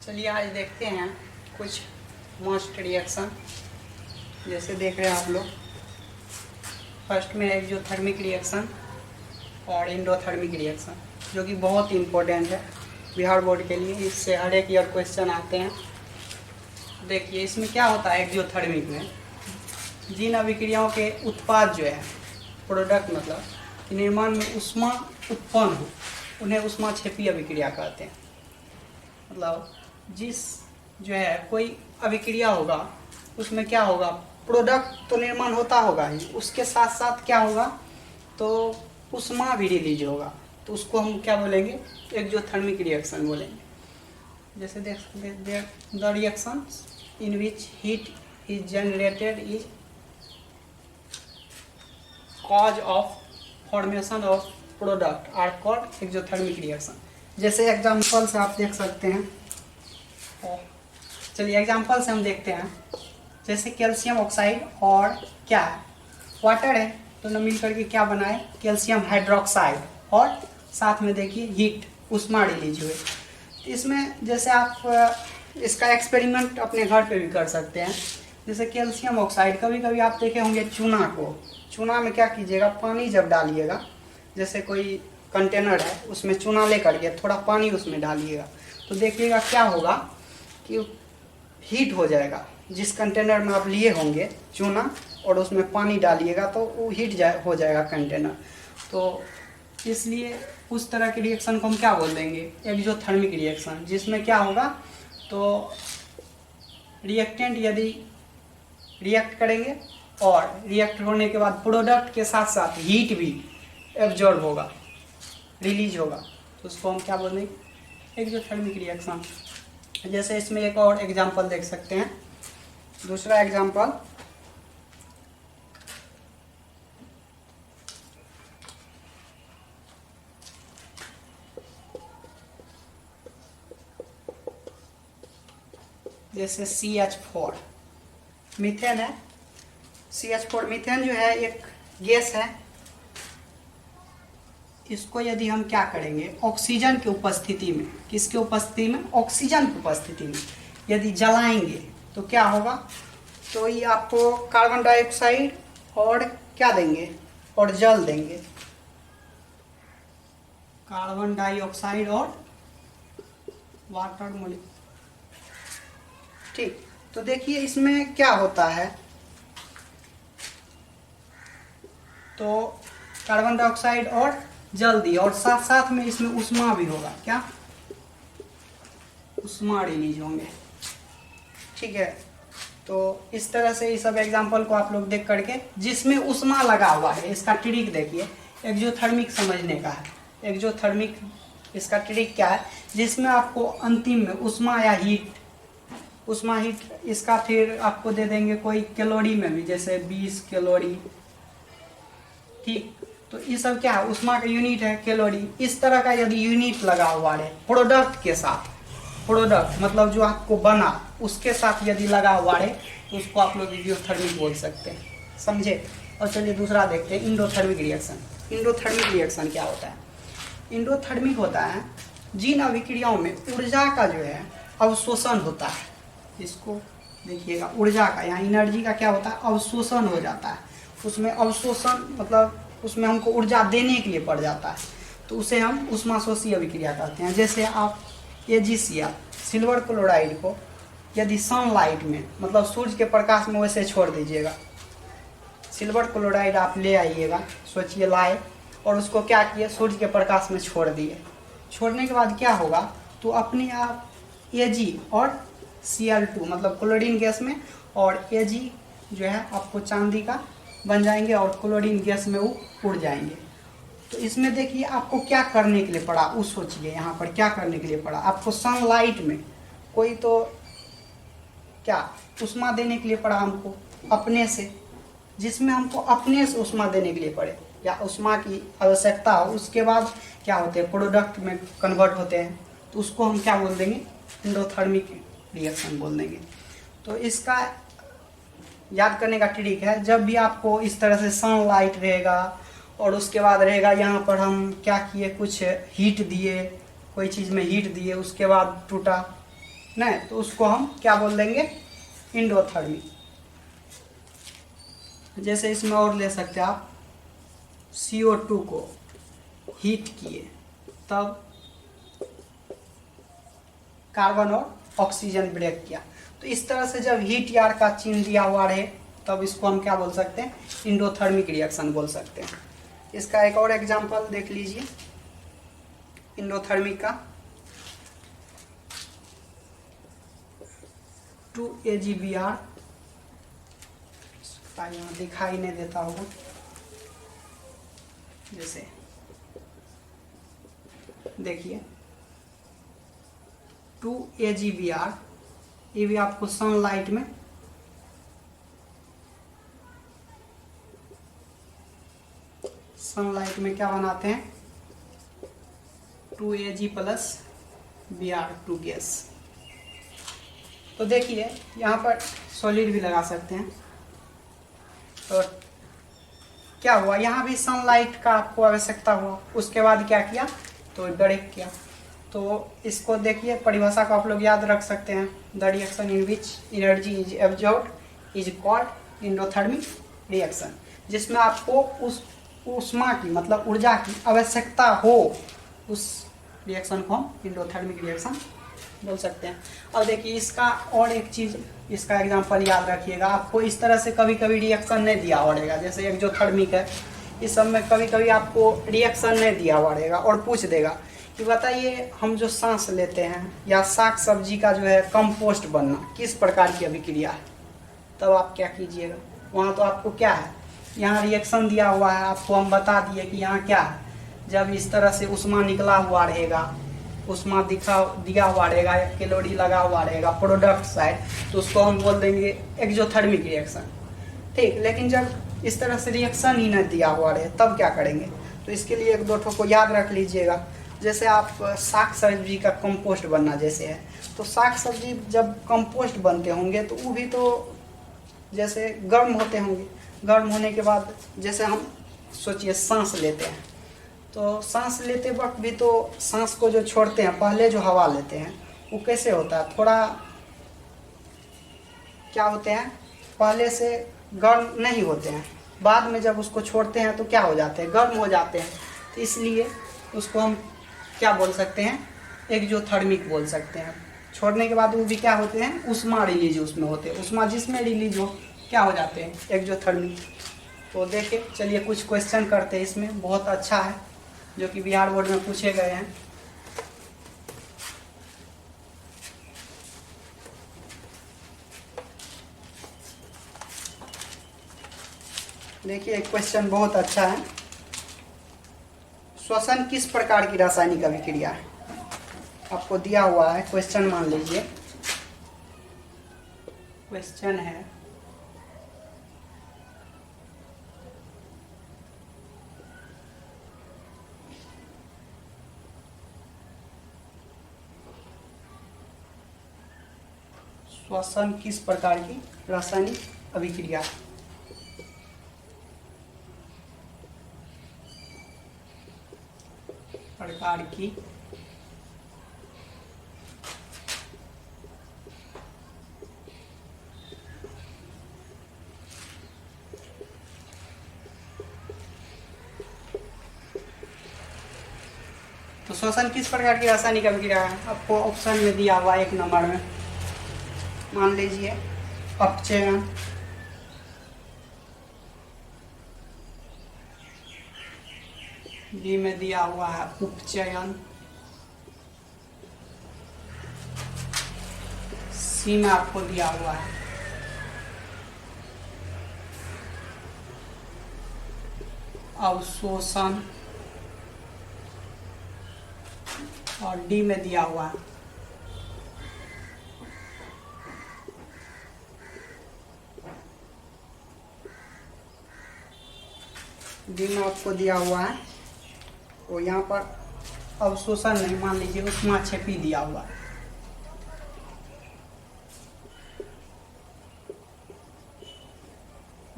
चलिए आज देखते हैं कुछ मोस्ट रिएक्शन। जैसे देख रहे हैं आप लोग, फर्स्ट में एक्जोथर्मिक रिएक्शन और इंडोथर्मिक रिएक्शन, जो कि बहुत इम्पोर्टेंट है बिहार बोर्ड के लिए। इससे हर एक ईयर क्वेश्चन आते हैं। देखिए इसमें क्या होता है। एक्जोथर्मिक में जिन अभिक्रियाओं के उत्पाद जो है, प्रोडक्ट मतलब निर्माण में ऊष्मा उत्पन्न हो, उन्हें ऊष्माक्षेपी अभिक्रिया कहते हैं। मतलब जिस जो है कोई अभिक्रिया होगा, उसमें क्या होगा, प्रोडक्ट तो निर्माण होता होगा ही, उसके साथ साथ क्या होगा, तो ऊष्मा भी रिलीज होगा। तो उसको हम क्या बोलेंगे, एक्जोथर्मिक रिएक्शन बोलेंगे। जैसे देख the reaction in which heat is generated is cause of formation of product are called exothermic reaction. जैसे एग्जाम्पल से आप देख सकते हैं। चलिए एग्जाम्पल से हम देखते हैं। जैसे कैल्शियम ऑक्साइड और क्या है, वाटर है, दोनों मिल करके क्या बनाए, कैल्शियम हाइड्रोक्साइड, और साथ में देखिए हीट, ऊष्मा रिलीज हुए। इसमें जैसे आप इसका एक्सपेरिमेंट अपने घर पे भी कर सकते हैं। जैसे कैल्शियम ऑक्साइड, कभी कभी आप देखे होंगे चूना को, चूना में क्या कीजिएगा, पानी जब डालिएगा, जैसे कोई कंटेनर है उसमें चूना ले करके थोड़ा पानी उसमें डालिएगा, तो देखिएगा क्या होगा कि हीट हो जाएगा। जिस कंटेनर में आप लिए होंगे चूना और उसमें पानी डालिएगा तो वो हीट हो जाएगा कंटेनर। तो इसलिए उस तरह के रिएक्शन को हम क्या बोल देंगे, एक्जोथर्मिक रिएक्शन। जिसमें क्या होगा, तो रिएक्टेंट यदि रिएक्ट करेंगे और रिएक्ट होने के बाद प्रोडक्ट के साथ साथ हीट भी एब्जॉर्ब होगा, रिलीज होगा, तो उसको हम क्या बोलेंगे, एक्जोथर्मिक रिएक्शन। जैसे इसमें एक और एग्जांपल देख सकते हैं। दूसरा एग्जांपल, जैसे CH4 मीथेन है। CH4 मीथेन जो है एक गैस है। इसको यदि हम क्या करेंगे, ऑक्सीजन की उपस्थिति में, किसके उपस्थिति में, ऑक्सीजन की उपस्थिति में यदि जलाएंगे तो क्या होगा, तो ये आपको कार्बन डाइऑक्साइड और क्या देंगे, और जल देंगे, कार्बन डाइऑक्साइड और वाटर मोलिक्यूल। ठीक, तो देखिए इसमें क्या होता है, तो कार्बन डाइऑक्साइड और जल दिए, और साथ साथ में इसमें ऊष्मा भी होगा, क्या, ऊष्मा रिलीज होंगे। ठीक है, तो इस तरह से इस सब एग्जांपल को आप लोग देख करके, जिसमें ऊष्मा लगा हुआ है, इसका ट्रिक देखिए, एक्जोथर्मिक समझने का है। एक्जोथर्मिक इसका ट्रिक क्या है, जिसमें आपको अंतिम में ऊष्मा या हीट, ऊष्मा हीट इसका फिर आपको दे देंगे कोई कैलोरी में भी, जैसे 20 कैलोरी। ठीक, तो ये सब क्या है, ऊष्मा का यूनिट है कैलोरी। इस तरह का यदि यूनिट लगा हुआ है प्रोडक्ट के साथ, प्रोडक्ट मतलब जो आपको बना उसके साथ यदि लगा हुआ है, तो उसको आप लोग एक्जोथर्मिक बोल सकते हैं, समझे। और चलिए दूसरा देखते हैं, इंडोथर्मिक रिएक्शन। इंडोथर्मिक रिएक्शन क्या होता है, इंडोथर्मिक होता है जिन अभिक्रियाओं में ऊर्जा का जो है अवशोषण होता है। इसको देखिएगा, ऊर्जा का, यहाँ एनर्जी का क्या होता है, अवशोषण हो जाता है। उसमें अवशोषण मतलब उसमें हमको ऊर्जा देने के लिए पड़ जाता है, तो उसे हम ऊष्माशोषी अभिक्रिया कहते हैं। जैसे आप AgCl, सिल्वर क्लोराइड को यदि सनलाइट में, मतलब सूर्य के प्रकाश में वैसे छोड़ दीजिएगा, सिल्वर क्लोराइड आप ले आइएगा, सोचिए लाए, और उसको क्या किए, सूर्य के प्रकाश में छोड़ दिए। छोड़ने के बाद क्या होगा, तो अपने आप Ag और Cl2 मतलब क्लोरीन गैस में, और Ag जो है आपको चांदी का बन जाएंगे, और क्लोरीन गैस में वो उड़ जाएंगे। तो इसमें देखिए आपको क्या करने के लिए पड़ा, उस सोचिए यहाँ पर क्या करने के लिए पड़ा, आपको सनलाइट में कोई तो क्या ऊष्मा देने के लिए पड़ा हमको अपने से, जिसमें हमको अपने से ऊष्मा देने के लिए पड़े या ऊष्मा की आवश्यकता हो, उसके बाद क्या होते हैं, प्रोडक्ट में कन्वर्ट होते हैं, तो उसको हम क्या बोल देंगे, इंडोथर्मिक रिएक्शन बोल देंगे। तो इसका याद करने का ट्रिक है, जब भी आपको इस तरह से सनलाइट रहेगा और उसके बाद रहेगा यहाँ पर हम क्या किए, कुछ हीट दिए, कोई चीज़ में हीट दिए, उसके बाद टूटा, नहीं, तो उसको हम क्या बोल देंगे, इंडोथर्मिक। जैसे इसमें और ले सकते हैं आप, CO2 को हीट किए तब कार्बन और ऑक्सीजन ब्रेक किया, तो इस तरह से जब हीट यार का चिन्ह दिया हुआ रहे तब इसको हम क्या बोल सकते हैं, इंडोथर्मिक रिएक्शन बोल सकते हैं। इसका एक और एग्जांपल देख लीजिए इंडोथर्मिक का, 2AgBr, यहाँ दिखाई नहीं देता होगा, जैसे देखिए 2AgBr, ये भी आपको सनलाइट में क्या बनाते हैं, 2Ag प्लस Br2 गैस। तो देखिए यहाँ पर सॉलिड भी लगा सकते हैं। तो क्या हुआ, यहाँ भी सनलाइट का आपको आवश्यकता हुआ, उसके बाद क्या किया, तो ब्रेक किया। तो इसको देखिए परिभाषा को आप लोग याद रख सकते हैं, the reaction in which energy is absorbed is called endothermic reaction, जिसमें आपको उस ऊष्मा की मतलब ऊर्जा की आवश्यकता हो, उस रिएक्शन को हम इंडोथर्मिक रिएक्शन बोल सकते हैं। और देखिए इसका और एक चीज़, इसका एग्जांपल याद रखिएगा, आपको इस तरह से कभी कभी रिएक्शन नहीं दिया हुआ रहेगा, जैसे एक्जोथर्मिक है, इस सब में कभी कभी आपको रिएक्शन नहीं दिया हुआ रहेगा और पूछ देगा कि बताइए हम जो सांस लेते हैं या साग सब्जी का जो है कंपोस्ट बनना किस प्रकार की अभिक्रिया है, तब आप क्या कीजिएगा, वहाँ तो आपको क्या है, यहाँ रिएक्शन दिया हुआ है, आपको हम बता दिए कि यहाँ क्या है, जब इस तरह से ऊष्मा निकला हुआ रहेगा, ऊष्मा दिया हुआ रहेगा, कैलोरी लगा हुआ रहेगा प्रोडक्ट साइड, तो उसको हम बोल देंगे एक्जोथर्मिक रिएक्शन, ठीक। लेकिन जब इस तरह से रिएक्शन ही नहीं दिया हुआ रहे तब क्या करेंगे, तो इसके लिए एक दो ठो को याद रख लीजिएगा। जैसे आप साग सब्जी का कंपोस्ट बनना जैसे है, तो साग सब्जी जब कंपोस्ट बनते होंगे तो वो भी तो जैसे गर्म होते होंगे, गर्म होने के बाद जैसे हम सोचिए सांस लेते हैं, तो सांस लेते वक्त भी तो सांस को जो छोड़ते हैं, पहले जो हवा लेते हैं वो कैसे होता है, थोड़ा क्या होते हैं, पहले से गर्म नहीं होते हैं, बाद में जब उसको छोड़ते हैं तो क्या हो जाते हैं, गर्म हो जाते हैं। तो इसलिए उसको हम क्या बोल सकते हैं, एक्जोथर्मिक बोल सकते हैं। छोड़ने के बाद वो भी क्या होते हैं, ऊष्मा रिलीज उसमें होते हैं, ऊष्मा जिसमें रिलीज हो क्या हो जाते हैं, एक्जोथर्मिक। तो देखिए चलिए कुछ क्वेश्चन करते हैं, इसमें बहुत अच्छा है जो कि बिहार बोर्ड में पूछे गए हैं। देखिए एक क्वेश्चन बहुत अच्छा है, श्वसन किस प्रकार की रासायनिक अभिक्रिया है, आपको दिया हुआ है क्वेश्चन, मान लीजिए क्वेश्चन है श्वसन किस प्रकार की रासायनिक अभिक्रिया, प्रकार की तो श्वसन किस प्रकार की रासायनिक अभिक्रिया है, आपको ऑप्शन में दिया हुआ एक नंबर में, मान लीजिए अपचयन, बी में दिया हुआ है उपचयन, सी में आपको दिया हुआ है अवशोषण और डी में दिया हुआ है डी में आपको दिया हुआ है, तो यहाँ पर अवशोषण नहीं, मान लीजिए ऊष्माक्षेपी दिया हुआ है।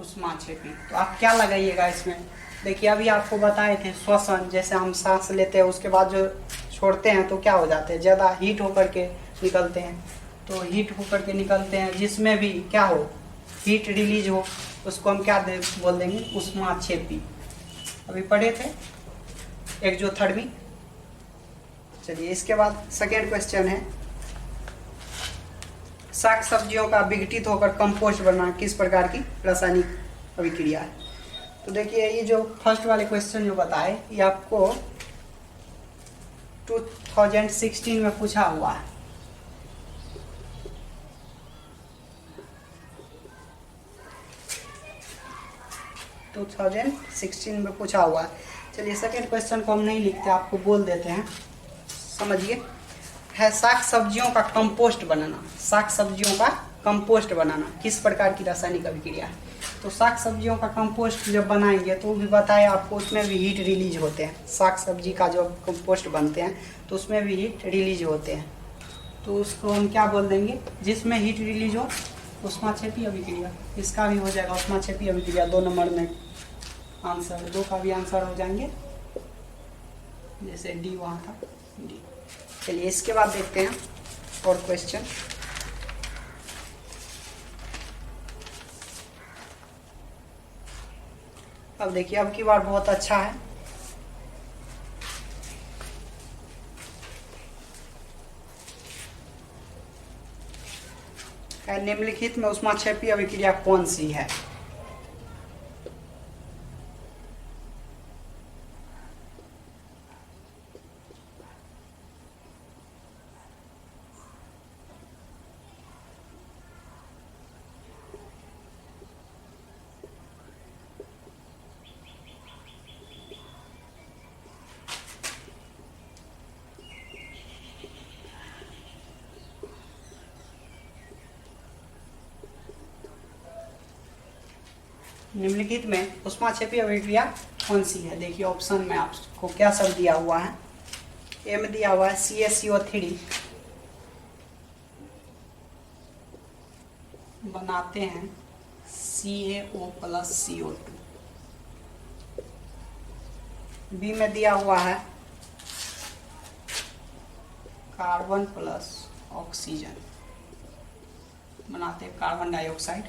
ऊष्माक्षेपी, तो आप क्या लगाइएगा इसमें, देखिए अभी आपको बताए थे श्वसन, जैसे हम सांस लेते हैं उसके बाद जो छोड़ते हैं तो क्या हो जाते हैं, ज़्यादा हीट होकर के निकलते हैं, तो हीट होकर के निकलते हैं, जिसमें भी क्या हो, हीट रिलीज हो, उसको हम क्या बोल देंगे, ऊष्माक्षेपी। अभी पढ़े थे एक्जोथर्मी। चलिए इसके बाद सेकेंड क्वेश्चन है, शाक सब्जियों का विघटित होकर कंपोस्ट बनना किस प्रकार की रासायनिक अभिक्रिया है। तो देखिए ये जो फर्स्ट वाले क्वेश्चन जो बताए, ये आपको 2016 में पूछा हुआ है। तो 2016 में पूछा हुआ है। चलिए सेकेंड क्वेश्चन को हम नहीं लिखते, आपको बोल देते हैं, समझिए। है शाक सब्जियों का कंपोस्ट बनाना, शाक सब्जियों का कंपोस्ट बनाना किस प्रकार की रासायनिक अभिक्रिया है। तो शाक सब्जियों का कंपोस्ट जब बनाएंगे तो भी बताया आपको, उसमें भी हीट रिलीज होते हैं। शाक सब्जी का जो कंपोस्ट बनते हैं तो उसमें भी हीट रिलीज होते हैं। तो उसको हम क्या बोल देंगे, जिसमें हीट रिलीज हो, ऊष्माक्षेपी अभिक्रिया। इसका भी हो जाएगा ऊष्माक्षेपी अभिक्रिया। 2 नंबर में आंसर, 2 का भी आंसर हो जाएंगे, जैसे डी वहाँ था, डी। चलिए इसके बाद देखते हैं और क्वेश्चन। अब देखिए अब की बार बहुत अच्छा है। निम्नलिखित में ऊष्माक्षेपी अभिक्रिया कौन सी है। निम्नलिखित में ऊष्माक्षेपी अभिक्रिया कौन सी है। देखिए ऑप्शन में आपको क्या सब दिया हुआ है। एम दिया हुआ है CaCO3 बनाते हैं CaO प्लस CO2। बी में दिया हुआ है कार्बन प्लस ऑक्सीजन बनाते हैं कार्बन डाइऑक्साइड।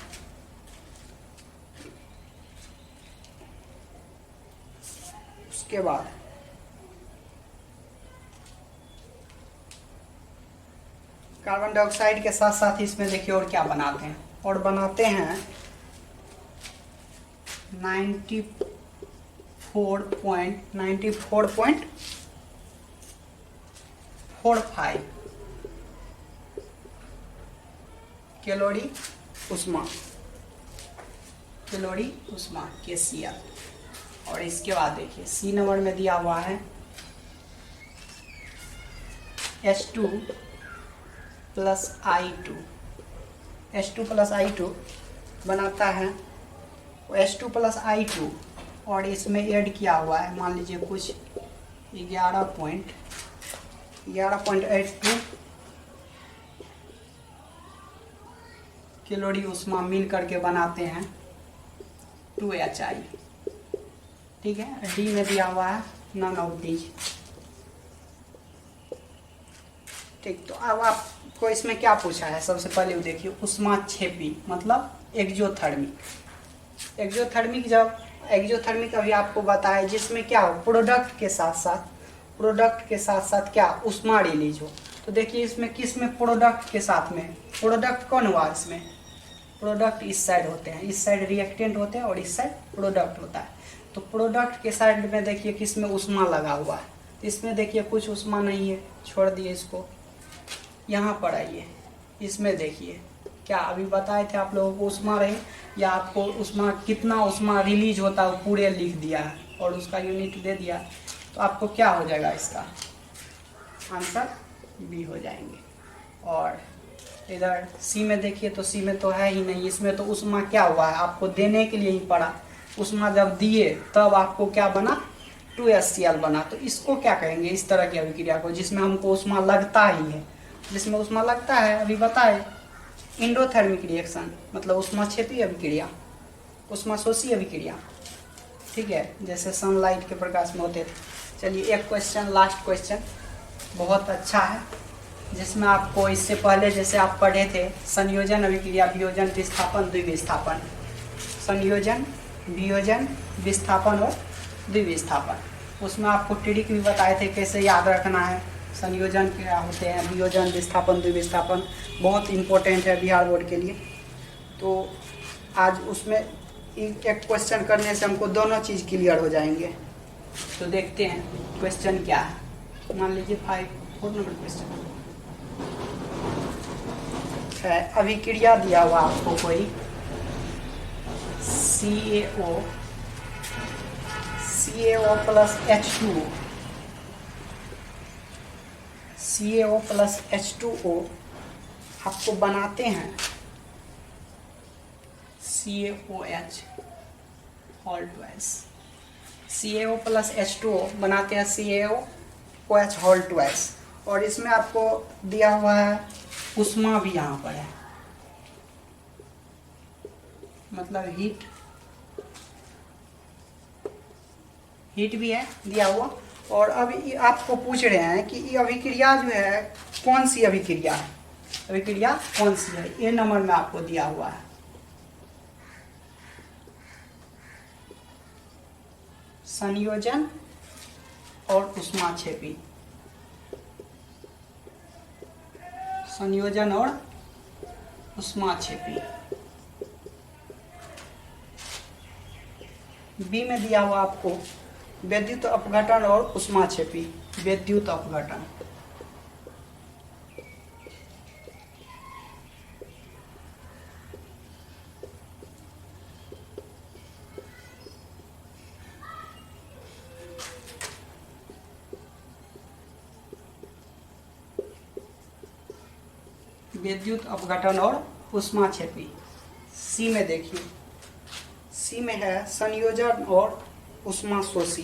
उसके बाद कार्बन डाइऑक्साइड के साथ साथ इसमें देखिए और क्या बनाते हैं, और बनाते हैं 94.45 कैलोरी उष्मा, KCl। और इसके बाद देखिए सी नंबर में दिया हुआ है H2 प्लस I2 बनाता है H2 प्लस I2, और इसमें ऐड किया हुआ है मान लीजिए कुछ 11.82 कैलोरी उष्मा मिल करके बनाते हैं 2HI। ठीक है। डी में दिया हुआ है नन ऑफ दीज। ठीक, तो अब आपको इसमें क्या पूछा है, सबसे पहले देखिए ऊष्माक्षेपी मतलब एक्जोथर्मिक जब एक्जोथर्मिक अभी आपको बताया, जिसमें क्या हो, प्रोडक्ट के साथ साथ क्या उष्मा रिलीज हो। तो देखिए इसमें किस में, प्रोडक्ट के साथ में, प्रोडक्ट कौन हुआ इसमें, प्रोडक्ट इस साइड होते हैं, इस साइड रिएक्टेंट होते हैं और इस साइड प्रोडक्ट होता है। तो प्रोडक्ट के साइड में देखिए किस में उष्मा लगा हुआ है, इसमें देखिए कुछ उष्मा नहीं है, छोड़ दिए इसको। यहाँ पर आइए, इसमें देखिए क्या अभी बताए थे आप लोगों को उष्मा रहे, या आपको उष्मा कितना उष्मा रिलीज होता है पूरे लिख दिया है और उसका यूनिट दे दिया। तो आपको क्या हो जाएगा, इसका आंसर बी हो जाएंगे। और इधर सी में देखिए, तो सी में तो है ही नहीं, इसमें तो उष्मा क्या हुआ है, आपको देने के लिए ही पड़ा। उष्मा जब दिए तब आपको क्या बना, 2HCl बना। तो इसको क्या कहेंगे, इस तरह की अभिक्रिया को जिसमें हमको उष्मा लगता ही है, जिसमें उष्मा लगता है अभी बताए, इंडोथर्मिक रिएक्शन मतलब उष्माक्षेपी अभिक्रिया, उष्माशोषी अभिक्रिया। ठीक है, जैसे सनलाइट के प्रकाश में होते थे। चलिए एक क्वेश्चन, लास्ट क्वेश्चन बहुत अच्छा है, जिसमें आपको इससे पहले जैसे आप पढ़े थे संयोजन, अभिक्रिया, वियोजन, विस्थापन, द्विविस्थापन, संयोजन, वियोजन, विस्थापन और द्विविस्थापन। उसमें आपको ट्रिक भी बताए थे कैसे याद रखना है, संयोजन क्या होते हैं, वियोजन, विस्थापन, द्विविस्थापन, बहुत इम्पोर्टेंट है बिहार बोर्ड के लिए। तो आज उसमें एक क्वेश्चन करने से हमको दोनों चीज़ क्लियर हो जाएंगे। तो देखते हैं क्वेश्चन क्या है। मान लीजिए 4 नंबर क्वेश्चन है, अभिक्रिया दिया हुआ आपको कोई CaO plus H2O, CaO plus H2O आपको बनाते हैं CaOH whole twice, CaO plus H2O बनाते हैं CaOH होल ट्वाइस। और इसमें आपको दिया हुआ है उष्मा भी यहाँ पर है, मतलब हीट भी है दिया हुआ। और अब आपको पूछ रहे हैं कि ये अभिक्रिया जो है कौन सी अभिक्रिया है, अभिक्रिया कौन सी है, ये नंबर में आपको दिया हुआ है। संयोजन और उष्माक्षेपी, संयोजन और उष्माक्षेपी। बी में दिया हुआ आपको विद्युत अपघटन और उष्माक्षेपी, विद्युत अपघटन। विद्युत अपघटन और उष्माक्षेपी। सी में देखिए, सी में है संयोजन और उष्माशोषी।